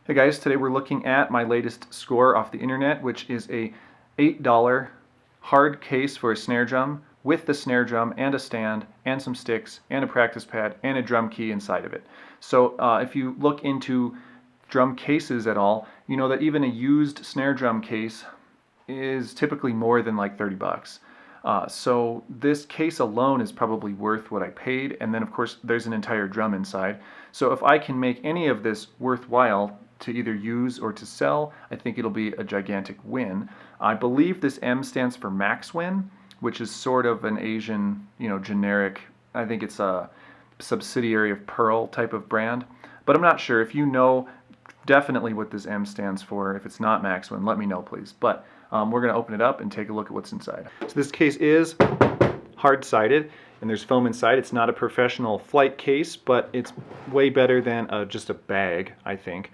Hey guys, today we're looking at my latest score off the internet, which is a $8 hard case for a snare drum with the snare drum and a stand and some sticks and a practice pad and a drum key inside of it. So if you look into drum cases at all, you know that even a used snare drum case is typically more than like 30 bucks. So this case alone is probably worth what I paid, and then of course there's an entire drum inside. So if I can make any of this worthwhile to either use or to sell, I think it'll be a gigantic win. I believe this M stands for Maxwin, which is sort of an Asian, generic, I think it's a subsidiary of Pearl type of brand, but I'm not sure. If you know definitely what this M stands for, if it's not Maxwin, let me know please. But we're going to open it up and take a look at what's inside. So this case is hard-sided, and there's foam inside. It's not a professional flight case, but it's way better than just a bag, I think.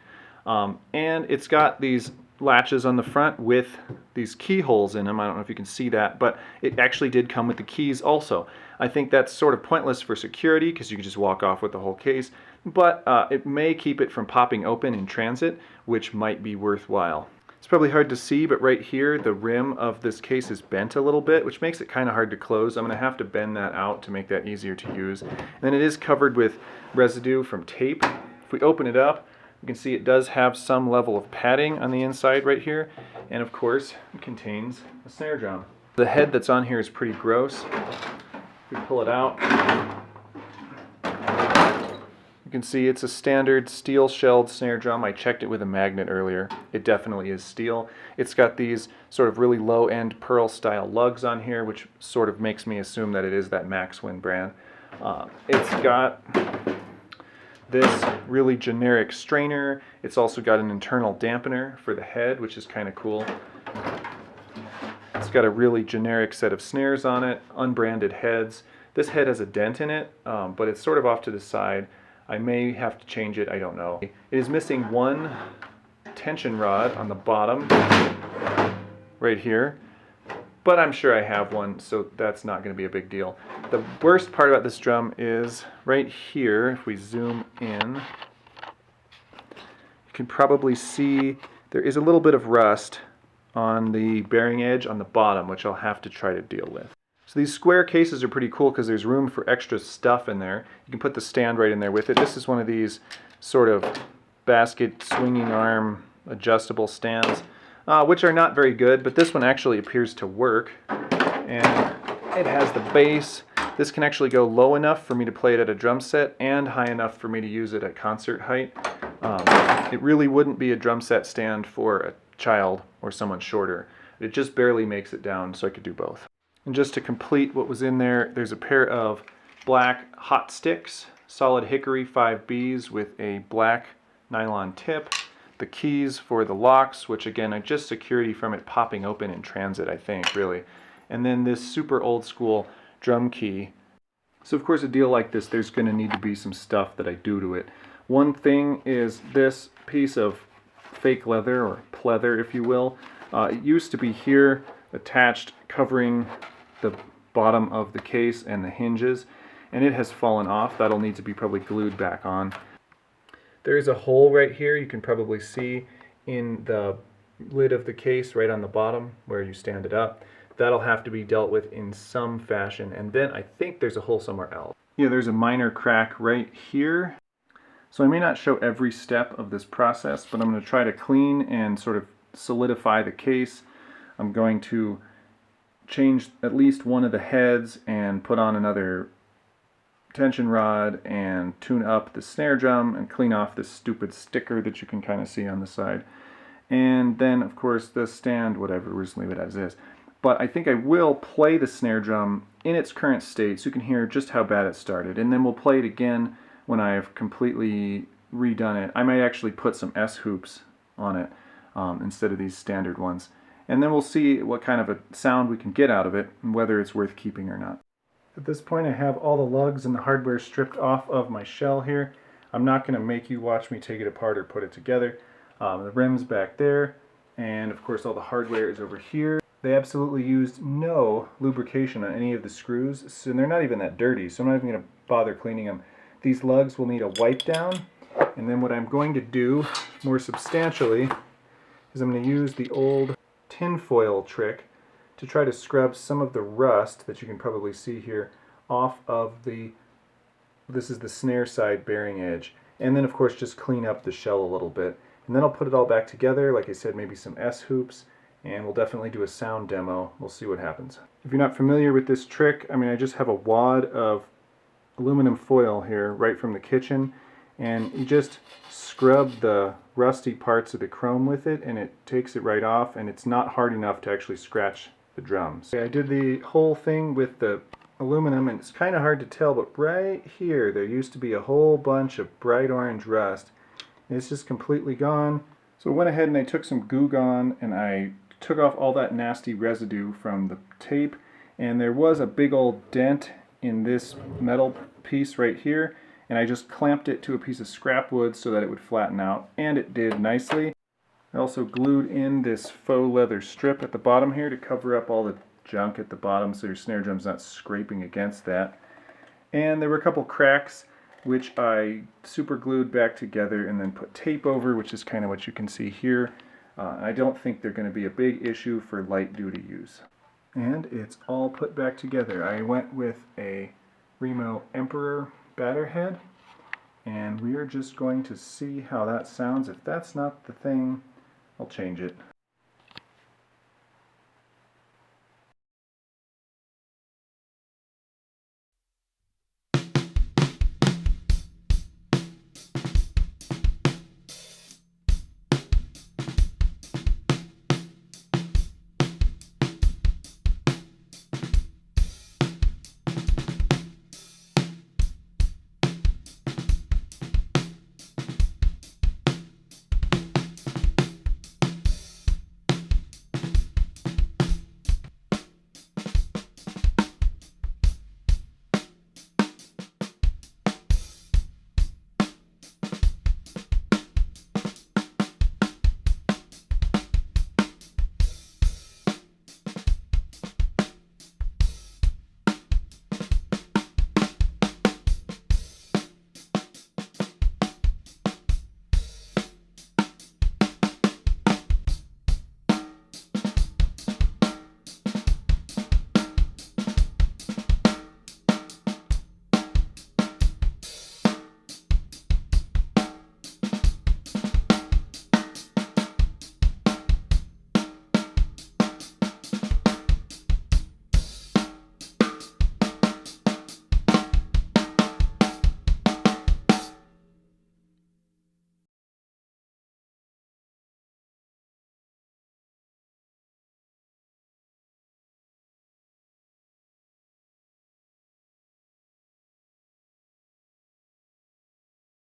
And it's got these latches on the front with these keyholes in them. I don't know if you can see that, but it actually did come with the keys also. I think that's sort of pointless for security because you can just walk off with the whole case, but it may keep it from popping open in transit, which might be worthwhile. It's probably hard to see, but right here the rim of this case is bent a little bit, which makes it kind of hard to close. I'm going to have to bend that out to make that easier to use. And then it is covered with residue from tape. If we open it up, you can see it does have some level of padding on the inside right here, and of course it contains a snare drum. The head that's on here is pretty gross. If we pull it out, you can see it's a standard steel shelled snare drum. I checked it with a magnet earlier. It definitely is steel. It's got these sort of really low end Pearl style lugs on here, which sort of makes me assume that it is that Maxwin brand. It's got this really generic strainer. It's also got an internal dampener for the head, which is kind of cool. It's got a really generic set of snares on it, unbranded heads. This head has a dent in it, but it's sort of off to the side. I may have to change it, I don't know. It is missing one tension rod on the bottom, right here. But I'm sure I have one, so that's not going to be a big deal. The worst part about this drum is right here. If we zoom in, you can probably see there is a little bit of rust on the bearing edge on the bottom, which I'll have to try to deal with. So these square cases are pretty cool because there's room for extra stuff in there. You can put the stand right in there with it. This is one of these sort of basket swinging arm adjustable stands. Which are not very good, but this one actually appears to work, and it has the bass. This can actually go low enough for me to play it at a drum set and high enough for me to use it at concert height. It really wouldn't be a drum set stand for a child or someone shorter. It just barely makes it down, so I could do both. And just to complete what was in there, there's a pair of black hot sticks, solid hickory 5Bs with a black nylon tip. The keys for the locks, which again are just security from it popping open in transit, I think, really. And then this super old school drum key. So of course a deal like this, there's going to need to be some stuff that I do to it. One thing is this piece of fake leather, or pleather if you will. It used to be here attached, covering the bottom of the case and the hinges, and it has fallen off. That'll need to be probably glued back on. There is a hole right here you can probably see in the lid of the case right on the bottom where you stand it up. That'll have to be dealt with in some fashion, and then I think there's a hole somewhere else. Yeah, there's a minor crack right here. So I may not show every step of this process, but I'm going to try to clean and sort of solidify the case. I'm going to change at least one of the heads and put on another tension rod and tune up the snare drum and clean off this stupid sticker that you can kind of see on the side. And then of course the stand, whatever, we'll just leave it as is. But I think I will play the snare drum in its current state so you can hear just how bad it started, and then we'll play it again when I've completely redone it. I might actually put some S-hoops on it instead of these standard ones, and then we'll see what kind of a sound we can get out of it and whether it's worth keeping or not. At this point I have all the lugs and the hardware stripped off of my shell here. I'm not going to make you watch me take it apart or put it together. The rim's back there, and of course all the hardware is over here. They absolutely used no lubrication on any of the screws, so they're not even that dirty, so I'm not even going to bother cleaning them. These lugs will need a wipe down, And then what I'm going to do more substantially is I'm going to use the old tin foil trick to try to scrub some of the rust that you can probably see here off of this is the snare side bearing edge. And then of course just clean up the shell a little bit. And then I'll put it all back together, like I said, maybe some S-hoops, and we'll definitely do a sound demo. We'll see what happens. If you're not familiar with this trick, I mean, I just have a wad of aluminum foil here right from the kitchen, and you just scrub the rusty parts of the chrome with it, and it takes it right off, and it's not hard enough to actually scratch the drums. Okay, I did the whole thing with the aluminum, and it's kind of hard to tell, but right here there used to be a whole bunch of bright orange rust, and it's just completely gone. So I went ahead and I took some Goo Gone and I took off all that nasty residue from the tape, and there was a big old dent in this metal piece right here, and I just clamped it to a piece of scrap wood so that it would flatten out, and it did nicely. I also glued in this faux leather strip at the bottom here to cover up all the junk at the bottom so your snare drum's not scraping against that. And there were a couple cracks which I super glued back together and then put tape over, which is kind of what you can see here. I don't think they're going to be a big issue for light duty use. And it's all put back together. I went with a Remo Emperor batter head, and we are just going to see how that sounds. If that's not the thing, I'll change it.